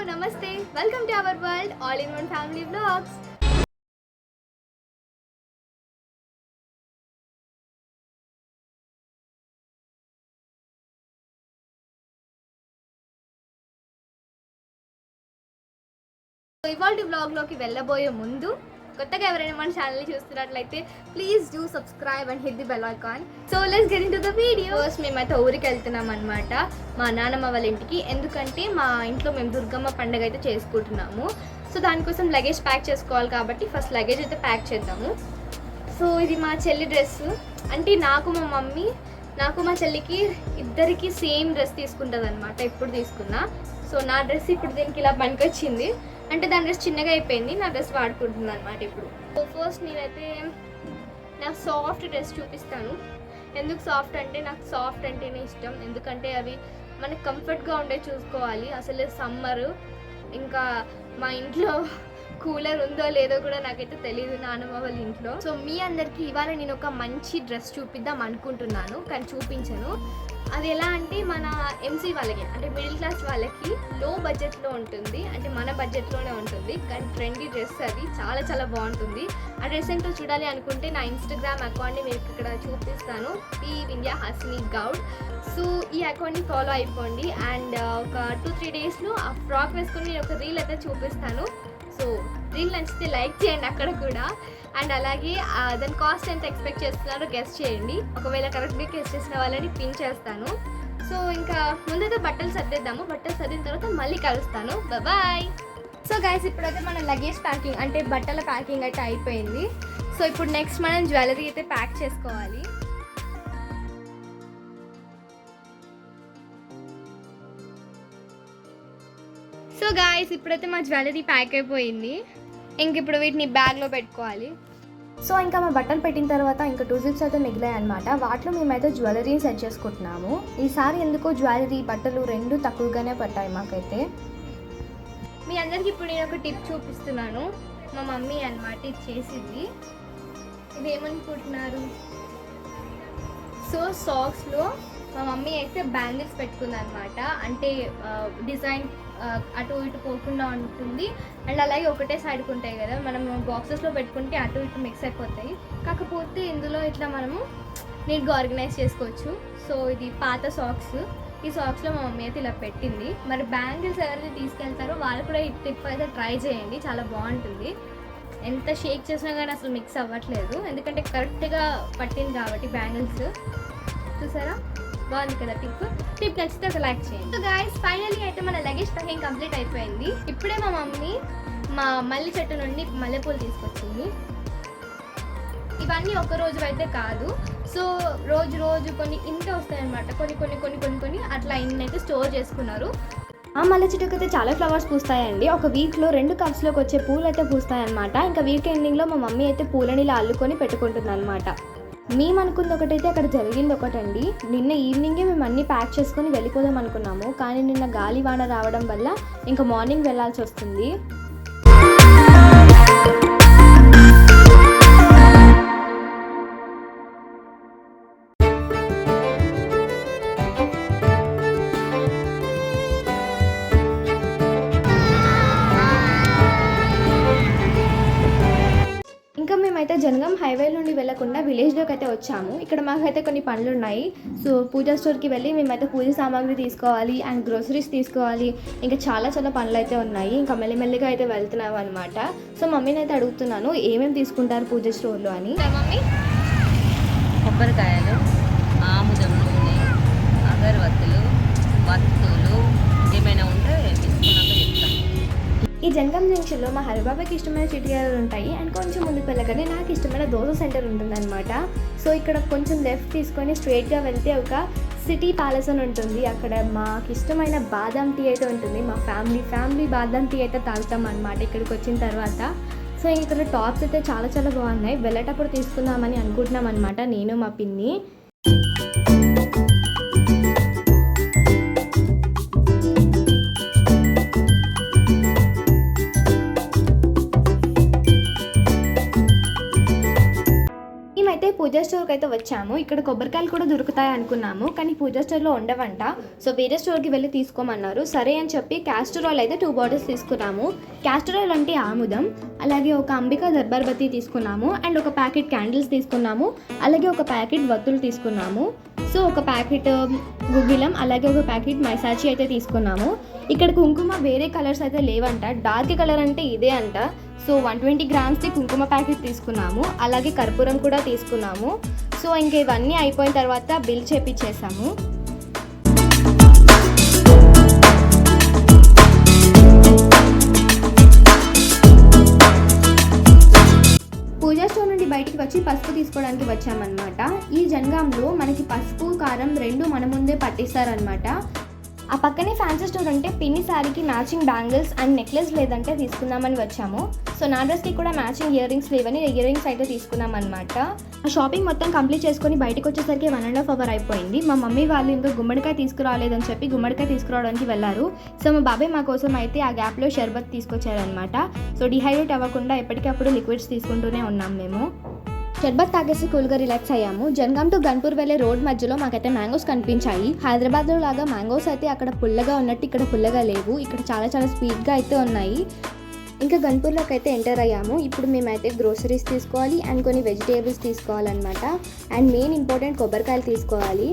నమస్తే, welcome to our world all in one family vlogs. ఇవాళ వ్లాగ్లోకి వెళ్ళబోయే ముందు కొత్తగా ఎవరైనా మన ఛానల్ని చూస్తున్నట్లయితే please do subscribe and hit the bell icon. So let's get into the video. First మేమైతే ఊరికి వెళ్తున్నాం అనమాట, మా నాన్నమ్మ వాళ్ళ ఇంటికి. ఎందుకంటే మా ఇంట్లో మేము దుర్గమ్మ పండుగ అయితే చేసుకుంటున్నాము. సో దానికోసం లగేజ్ ప్యాక్ చేసుకోవాలి కాబట్టి ఫస్ట్ లగేజ్ అయితే ప్యాక్ చేద్దాము. సో ఇది మా చెల్లి డ్రెస్, అంటే నాకు మా మమ్మీ మా చెల్లికి ఇద్దరికి సేమ్ డ్రెస్ తీసుకుంటుంది అనమాట. ఇప్పుడు తీసుకున్నా. సో నా డ్రెస్ ఇప్పుడు దీనికి ఇలా పనికొచ్చింది, అంటే దాని డ్రెస్ చిన్నగా అయిపోయింది, నా డ్రెస్ వాడుకుంటుంది అనమాట ఇప్పుడు. సో ఫస్ట్ నేనైతే నా సాఫ్ట్ డ్రెస్ చూపిస్తాను. ఎందుకు సాఫ్ట్ అంటే నాకు సాఫ్ట్ అంటేనే ఇష్టం, ఎందుకంటే అవి మనకు కంఫర్ట్గా ఉండే చూసుకోవాలి. అసలు సమ్మరు, ఇంకా మా ఇంట్లో కూలర్ ఉందో లేదో కూడా నాకైతే తెలియదు నాన్నమ్మ వాళ్ళ ఇంట్లో. సో మీ అందరికీ ఇవాళ నేను ఒక మంచి డ్రెస్ చూపిద్దాం అనుకుంటున్నాను, కానీ చూపించను. అది ఎలా అంటే మన ఎంసీ వాళ్ళకి, అంటే మిడిల్ క్లాస్ వాళ్ళకి లో బడ్జెట్లో ఉంటుంది, అంటే మన బడ్జెట్లోనే ఉంటుంది, కానీ ట్రెండీ డ్రెస్. అది చాలా చాలా బాగుంటుంది. ఆ డ్రెస్ ఏంటో చూడాలి అనుకుంటే నా ఇన్స్టాగ్రామ్ అకౌంట్ని మీకు ఇక్కడ చూపిస్తాను, PVindia Hasini Goud. సో ఈ అకౌంట్ని ఫాలో అయిపోండి. అండ్ ఒక 2-3 డేస్లో ఆ ఫ్రాక్ వేసుకొని నేను ఒక రీల్ అయితే చూపిస్తాను. సో రీల్ నచ్చితే లైక్ చేయండి అక్కడ కూడా. అండ్ అలాగే దాని కాస్ట్ ఎంత ఎక్స్పెక్ట్ చేస్తున్నారో గెస్ట్ చేయండి. ఒకవేళ కరెక్ట్గా గెస్ట్ చేసిన వాళ్ళని పిన్ చేస్తాను. సో ఇంకా ముందైతే బట్టలు సర్దేద్దాము. బట్టలు సర్దిన తర్వాత మళ్ళీ కలుస్తాను. బాయ్. సో గైస్, ఇప్పుడైతే మన లగేజ్ ప్యాకింగ్, అంటే బట్టల ప్యాకింగ్ అయితే అయిపోయింది. సో ఇప్పుడు నెక్స్ట్ మనం జ్యువెలరీ అయితే ప్యాక్ చేసుకోవాలి. సో గాయస్, ఇప్పుడైతే మా జ్యువెలరీ ప్యాక్ అయిపోయింది. ఇంక ఇప్పుడు వీటిని బ్యాగ్లో పెట్టుకోవాలి. సో ఇంకా మా బట్టలు పెట్టిన తర్వాత ఇంకా 2 జిప్స్ అయితే మిగిలాయి అనమాట. వాటిలో మేమైతే జ్యువెలరీని సెట్ చేసుకుంటున్నాము. ఈసారి ఎందుకో జ్యువెలరీ బట్టలు 2 తక్కువగానే పట్టాయి మాకైతే. మీ అందరికి ఇప్పుడు నేను ఒక టిప్ చూపిస్తున్నాను. మా మమ్మీ అనమాట ఇది చేసింది. ఇది ఏమనుకుంటున్నారు? సో సాక్స్లో మా మమ్మీ అయితే బ్యాంగిల్స్ పెట్టుకుంది అనమాట, అంటే డిజైన్ అటు ఇటు పోకుండా ఉంటుంది. అండ్ అలాగే ఒకటే సైడ్కి ఉంటాయి కదా, మనం బాక్సెస్లో పెట్టుకుంటే అటు ఇటు మిక్స్ అయిపోతాయి. కాకపోతే ఇందులో ఇట్లా మనము నీట్గా ఆర్గనైజ్ చేసుకోవచ్చు. సో ఇది పాత సాక్స్. ఈ సాక్స్లో మా మమ్మీ అయితే ఇలా పెట్టింది. మరి బ్యాంగిల్స్ ఎవరైతే తీసుకెళ్తారో వాళ్ళు కూడా ఈ టిప్ అయితే ట్రై చేయండి, చాలా బాగుంటుంది. ఎంత షేక్ చేసినా కానీ అసలు మిక్స్ అవ్వట్లేదు, ఎందుకంటే కరెక్ట్గా పట్టింది కాబట్టి బ్యాంగిల్స్. చూసారా, బాగుంది కదా టిప్ నచ్చితే ఒక లైక్ చేయండి. సో గైస్, ఫైనల్లీ అయితే మన లగేజ్ ప్యాకింగ్ కంప్లీట్ అయిపోయింది. ఇప్పుడే మా మమ్మీ మా మల్లె చెట్టు నుండి మల్లెపూలు తీసుకొచ్చింది. ఇవన్నీ ఒక రోజు అయితే కాదు, సో రోజు రోజు కొన్ని ఇంత వస్తాయన్నమాట. కొన్ని అట్లా ఇన్నైతే స్టోర్ చేసుకున్నారు. ఆ మల్లె చెట్టుకి అయితే చాలా ఫ్లవర్స్ పూస్తాయండి. ఒక వీక్లో 2 కప్స్లోకి వచ్చే పూలు అయితే పూస్తాయన్నమాట. ఇంకా వీక్ ఎండింగ్లో మా మమ్మీ అయితే పూలని ఇలా అల్లుకొని పెట్టుకుంటుంది అనమాట. మేము అనుకుంది ఒకటైతే అక్కడ జరిగింది ఒకటండి. నిన్న ఈవినింగే మేము అన్నీ ప్యాక్ చేసుకొని వెళ్ళిపోదాం అనుకున్నాము, కానీ నిన్న గాలి వాన రావడం వల్ల ఇంకా మార్నింగ్ వెళ్ళాల్సి వస్తుంది. మేమైతే జనగాం హైవే నుండి వెళ్ళకుండా విలేజ్లోకి అయితే వచ్చాము. ఇక్కడ మాకైతే కొన్ని పనులు ఉన్నాయి. సో పూజా స్టోర్కి వెళ్ళి మేమైతే పూజ సామాగ్రి తీసుకోవాలి అండ్ గ్రోసరీస్ తీసుకోవాలి. ఇంకా చాలా పనులు అయితే ఉన్నాయి. ఇంకా మెల్లిమెల్లిగా అయితే వెళ్తున్నాము అనమాట. సో మమ్మీని అయితే అడుగుతున్నాను ఏమేమి తీసుకుంటారు పూజ స్టోర్లో అని. మమ్మీ, కొబ్బరికాయలు, ఆముదం నూనె, అగరవత్తులు, వత్తులు ఏమైనా ఉంటే తీసుకున్నాక చెప్తాను. ఈ జనగాం జంక్షన్లో మా హరిబాబాకి ఇష్టమైన చిటికాయలు ఉంటాయి. అండ్ కొంచెం ముందుకు వెళ్ళగానే నాకు ఇష్టమైన దోశ సెంటర్ ఉంటుందన్నమాట. సో ఇక్కడ కొంచెం లెఫ్ట్ తీసుకొని స్ట్రైట్గా వెళ్తే ఒక సిటీ ప్యాలెస్ అని ఉంటుంది. అక్కడ మాకు ఇష్టమైన బాదం టీ అయితే ఉంటుంది. మా ఫ్యామిలీ బాదం టీ అయితే తాగుతాం అనమాట ఇక్కడికి వచ్చిన తర్వాత. సో ఇక్కడ టాప్స్ అయితే చాలా బాగున్నాయి. వెళ్ళేటప్పుడు తీసుకుందామని అనుకుంటున్నాం అనమాట, నేను మా పిన్ని. పూజ స్టోర్కి అయితే వచ్చాము. ఇక్కడ కొబ్బరికాయలు కూడా దొరుకుతాయి అనుకున్నాము, కానీ పూజా స్టోర్లో ఉండవంట. సో వేరే స్టోర్కి వెళ్ళి తీసుకోమన్నారు. సరే అని చెప్పి క్యాస్టర్ ఆయిల్ అయితే 2 బాటిల్స్ తీసుకున్నాము. క్యాస్టర్ ఆయిల్ అంటే ఆముదం, అలాగే ఒక అంబికా దర్బార్బతి తీసుకున్నాము, అండ్ ఒక ప్యాకెట్ క్యాండిల్స్ తీసుకున్నాము, అలాగే ఒక ప్యాకెట్ వత్తులు తీసుకున్నాము. సో ఒక ప్యాకెట్ గుగ్గిలం, అలాగే ఒక ప్యాకెట్ మైసాచి అయితే తీసుకున్నాము. ఇక్కడ కుంకుమ వేరే కలర్స్ అయితే లేవంట, డార్క్ కలర్ అంటే ఇదే అంట. సో 120 గ్రామ్స్ది కుంకుమ ప్యాకెట్ తీసుకున్నాము, అలాగే కర్పూరం కూడా తీసుకున్నాము. సో ఇంక ఇవన్నీ అయిపోయిన తర్వాత బిల్ చేపించేసాము. పూజా స్టోర్ నుండి బయటికి వచ్చి పసుపు తీసుకోవడానికి వచ్చామన్నమాట. ఈ జనగాంలో మనకి పసుపు కారం 2 మన ముందే పట్టిస్తారనమాట. ఆ పక్కనే ఫ్యాన్సీ స్టోర్ అంటే పిన్ని శారీకి మ్యాచింగ్ బ్యాంగిల్స్ అండ్ నెక్లెస్ లేదంటే తీసుకుందామని వచ్చాము. సో నా డ్రెస్కి కూడా మ్యాచింగ్ ఇయర్ రింగ్స్ లేవని ఇయర్ రింగ్స్ అయితే తీసుకున్నాం అనమాట. ఆ షాపింగ్ మొత్తం కంప్లీట్ చేసుకొని బయటకు వచ్చేసరికి 1.5 hours అయిపోయింది. మా మమ్మీ వాళ్ళు ఇంకా గుమ్మడికాయ తీసుకురాలేదని చెప్పి గుమ్మడికాయ తీసుకురావడానికి వెళ్ళారు. సో మా బాబాయ్ మా కోసం అయితే ఆ గ్యాప్లో షర్బత్ తీసుకొచ్చారనమాట. సో డిహైడ్రేట్ అవ్వకుండా ఎప్పటికప్పుడు లిక్విడ్స్ తీసుకుంటూనే ఉన్నాం మేము. షర్బత్ తాగేసి కూల్గా రిలాక్స్ అయ్యాము. జనగాం టు గన్పూర్ వెళ్ళే రోడ్ మధ్యలో మాకైతే మ్యాంగోస్ కనిపించాయి. హైదరాబాద్లో లాగా మ్యాంగోస్ అయితే అక్కడ పుల్లగా ఉన్నట్టు ఇక్కడ పుల్లగా లేవు, ఇక్కడ చాలా చాలా స్వీట్గా అయితే ఉన్నాయి. ఇంకా గన్పూర్లోకి అయితే ఎంటర్ అయ్యాము. ఇప్పుడు మేమైతే గ్రోసరీస్ తీసుకోవాలి అండ్ కొన్ని వెజిటేబుల్స్ తీసుకోవాలన్నమాట. అండ్ మెయిన్ ఇంపార్టెంట్ కొబ్బరికాయలు తీసుకోవాలి.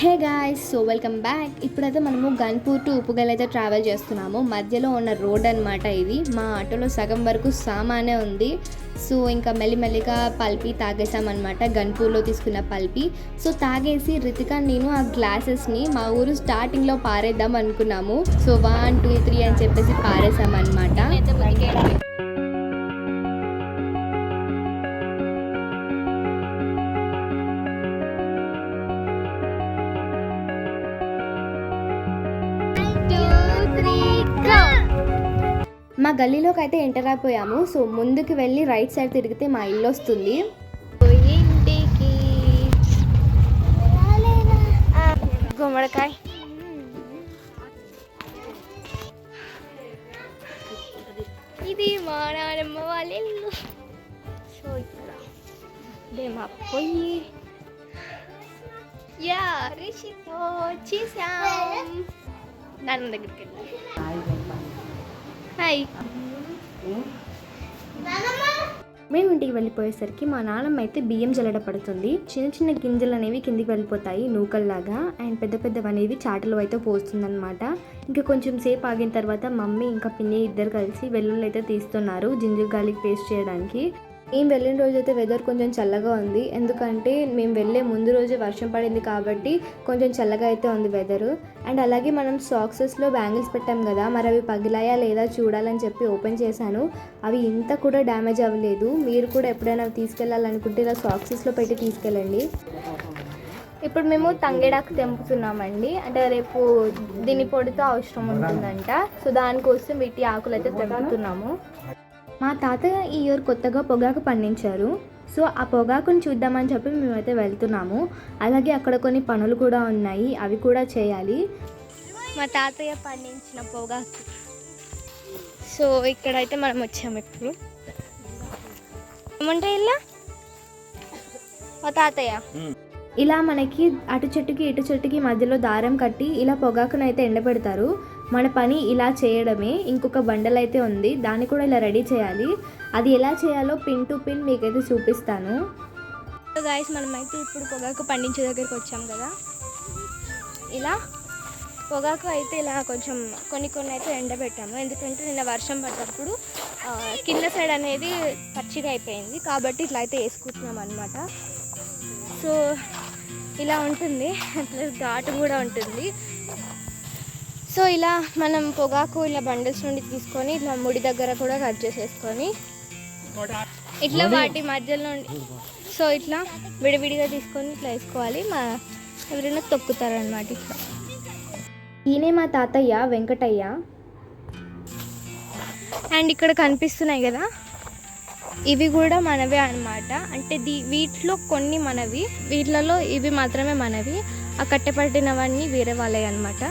Hey guys, so welcome back. ఇప్పుడైతే మనము గన్పూర్ టు ఉప్పుగల్ అయితే ట్రావెల్ చేస్తున్నాము. మధ్యలో ఉన్న రోడ్ అనమాట ఇది. మా ఆటోలో సగం వరకు సామానే ఉంది. సో ఇంకా మెల్లిమెల్లిగా పల్పి తాగేసామన్నమాట, గన్పూర్లో తీసుకున్న పల్పి. సో తాగేసి రితిక నేను ఆ గ్లాసెస్ని మా ఊరు స్టార్టింగ్లో పారేద్దాం అనుకున్నాము. సో 1 2 3 అని చెప్పేసి పారేసామన్నమాట. మా గల్లీలోకి అయితే ఎంటర్ అయిపోయాము. సో ముందుకు వెళ్ళి రైట్ సైడ్ తిరిగితే మా ఇల్లు వస్తుంది. ఇంటికి గుమ్మడికాయ ఇది మా నాన్నమ్మ వాళ్ళ ఇల్లు. సో ఇక్కడ మా పొయ్యి రిషితో వచ్చేసాం. నాన్న దగ్గరికి వెళ్ళి హాయ్. మేము ఇంటికి వెళ్ళిపోయేసరికి మా నాన్నమ్మ అయితే బియ్యం జల్లడ పడుతుంది. చిన్న చిన్న గింజలు అనేవి కిందికి వెళ్ళిపోతాయి నూకల్లాగా, అండ్ పెద్ద పెద్దవి అనేవి చాటలు అయితే పోస్తుందన్నమాట. ఇంకా కొంచెం సేపు ఆగిన తర్వాత మమ్మీ ఇంకా పిన్ని ఇద్దరు కలిసి వెల్లుల్లి అయితే తీస్తున్నారు జింజర్ గార్లిక్ పేస్ట్ చేయడానికి. మేము వెళ్ళిన రోజు అయితే వెదర్ కొంచెం చల్లగా ఉంది, ఎందుకంటే మేము వెళ్ళే ముందు రోజే వర్షం పడింది కాబట్టి కొంచెం చల్లగా అయితే ఉంది వెదరు. అండ్ అలాగే మనం సాక్సెస్లో బ్యాంగిల్స్ పెట్టాం కదా, మరి అవి పగిలాయా లేదా చూడాలని చెప్పి ఓపెన్ చేశాను. అవి ఇంత కూడా డ్యామేజ్ అవ్వలేదు. మీరు కూడా ఎప్పుడైనా తీసుకెళ్ళాలనుకుంటే ఇలా సాక్సెస్లో పెట్టి తీసుకెళ్ళండి. ఇప్పుడు మేము తంగేడాకు తెంపుతున్నామండి, అంటే రేపు దీని పొడితో అవసరం ఉంటుందంట. సో దానికోసం వీటి ఆకులు అయితే తెంపుతున్నాము. మా తాతయ్య ఈ ఇయర్ కొత్తగా పొగాకు పండించారు. సో ఆ పొగాకుని చూద్దామని చెప్పి మేమైతే వెళ్తున్నాము. అలాగే అక్కడ కొన్ని పనులు కూడా ఉన్నాయి, అవి కూడా చేయాలి. మా తాతయ్య పండించిన పొగాకు. సో ఇక్కడైతే మనం వచ్చాము. ఇప్పుడు ఏమంటే ఇలా మా తాతయ్య ఇలా మనకి అటు చెట్టుకి ఇటు చెట్టుకి మధ్యలో దారం కట్టి ఇలా పొగాకును అయితే ఎండబెడతారు. మన పని ఇలా చేయడమే. ఇంకొక బండల్ అయితే ఉంది, దాన్ని కూడా ఇలా రెడీ చేయాలి. అది ఎలా చేయాలో పిన్ టు పిన్ మీకైతే చూపిస్తాను. సో గైస్, మనమైతే ఇప్పుడు పొగాకు పండించే దగ్గరికి వచ్చాం కదా. ఇలా పొగాకు అయితే ఇలా కొంచెం కొన్ని అయితే ఎండబెట్టాము, ఎందుకంటే నిన్న వర్షం పడ్డప్పుడు కింద సైడ్ అనేది పచ్చిగా అయిపోయింది కాబట్టి ఇట్లా అయితే వేసుకుంటున్నాం అనమాట. సో ఇలా ఉంటుంది, ప్లస్ ఘాటు కూడా ఉంటుంది. సో ఇలా మనం పొగాకు ఇలా బండిల్స్ నుండి తీసుకొని ఇట్లా ముడి దగ్గర కూడా కట్ చేసేసుకొని ఇట్లా వాటి మధ్యలో నుండి సో ఇట్లా విడివిడిగా తీసుకొని ఇట్లా వేసుకోవాలి. మా ఎవరైనా తొక్కుతారనమాట ఇట్లా. ఈయనే మా తాతయ్య వెంకటయ్య. అండ్ ఇక్కడ కనిపిస్తున్నాయి కదా ఇవి కూడా మనవే అన్నమాట. అంటే వీటిలో కొన్ని మనవి, వీటిలలో ఇవి మాత్రమే మనవి. ఆ కట్టెపట్టినవన్నీ వేరే వాళ్ళవి అనమాట.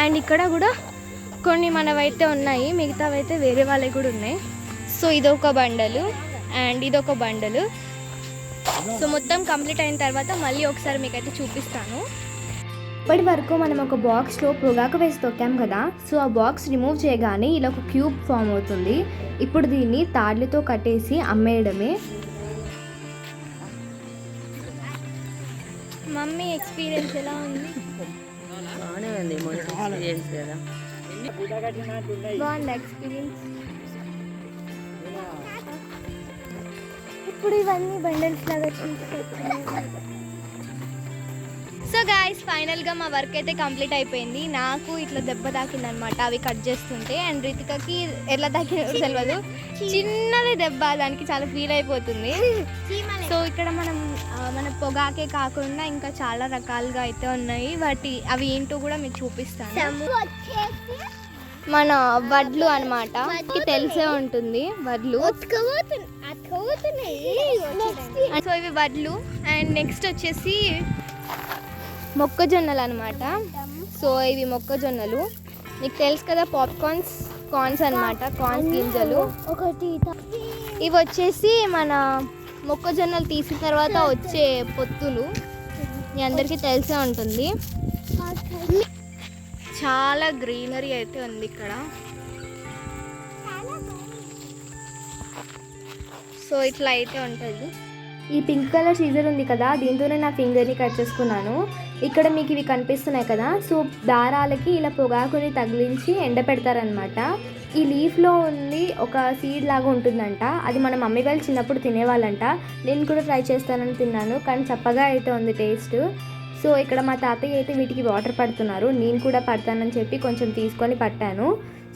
అండ్ ఇక్కడ కూడా కొన్ని మనవైతే ఉన్నాయి, మిగతావైతే వేరే వాళ్ళవి కూడా ఉన్నాయి. సో ఇదొక బండలు అండ్ ఇదొక బండలు. సో మొత్తం కంప్లీట్ అయిన తర్వాత మళ్ళీ ఒకసారి మీకైతే చూపిస్తాను. ఇప్పటి వరకు మనం ఒక బాక్స్లో పొగాకు వేసి తొక్కాం కదా. సో ఆ బాక్స్ రిమూవ్ చేయగానే ఇలా ఒక క్యూబ్ ఫామ్ అవుతుంది. ఇప్పుడు దీన్ని తాడ్లతో కట్టేసి అమ్మేయడమే. మమ్మీ ఎక్స్పీరియన్స్ ఎలా ఉంది? బాగానే ఉంది, మంచి ఎక్స్పీరియన్స్ కదా. బాగుంది ఎక్స్పీరియన్స్. ఇప్పుడు ఇవన్నీ బండల్స్ లాగా సో గాయస్, ఫైనల్గా మా వర్క్ అయితే కంప్లీట్ అయిపోయింది. నాకు ఇట్లా దెబ్బ తాకింది అనమాట అవి కట్ చేస్తుంటే. అండ్ రితికకి ఎలా తాకిందో తెలియదు, చిన్నది దెబ్బ, దానికి చాలా ఫీల్ అయిపోతుంది. సో ఇక్కడ మన పొగాకే కాకుండా ఇంకా చాలా రకాలుగా అయితే ఉన్నాయి. అవి ఏంటో కూడా మీకు చూపిస్తాను. మన వడ్లు అనమాట, తెలిసే ఉంటుంది వడ్లు. సో ఇవి వడ్లు. అండ్ నెక్స్ట్ వచ్చేసి మొక్కజొన్నలు అనమాట. సో ఇవి మొక్కజొన్నలు, మీకు తెలుసు కదా, కార్న్స్ అనమాట, కార్న్స్ గింజలు. ఇవి వచ్చేసి మన మొక్కజొన్నలు తీసిన తర్వాత వచ్చే పొత్తులు, మీ అందరికీ తెలిసే ఉంటుంది. చాలా గ్రీనరీ అయితే ఉంది ఇక్కడ. సో ఇట్లా అయితే ఉంటుంది. ఈ పింక్ కలర్ సీజర్ ఉంది కదా, దీంతోనే నా ఫింగర్ని కట్ చేసుకున్నాను. ఇక్కడ మీకు ఇవి కనిపిస్తున్నాయి కదా. సో దారాలకి ఇలా పొగాకుని తగిలించి ఎండ పెడతారనమాట. ఈ లీఫ్లో ఉంది ఒక సీడ్ లాగా ఉంటుందంట. అది మన మమ్మీ వాళ్ళు చిన్నప్పుడు తినేవాళ్ళంట. నేను కూడా ట్రై చేస్తానని తిన్నాను, కానీ చప్పగా అయితే ఉంది టేస్ట్. సో ఇక్కడ మా తాతయ్య అయితే వీటికి వాటర్ పడుతున్నారు. నేను కూడా పడతానని చెప్పి కొంచెం తీసుకొని పట్టాను.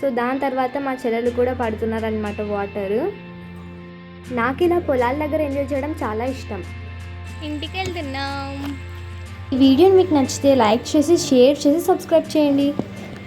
సో దాని తర్వాత మా చెల్లెలు కూడా పడుతున్నారు అనమాట వాటర్. నాకు ఇలా పొలాల దగ్గర ఎంజాయ్ చేయడం చాలా ఇష్టం. ఇంటికి వెళ్తున్నాం. ఈ వీడియోని మీకు నచ్చితే లైక్ చేసి, షేర్ చేసి, సబ్స్క్రైబ్ చేయండి.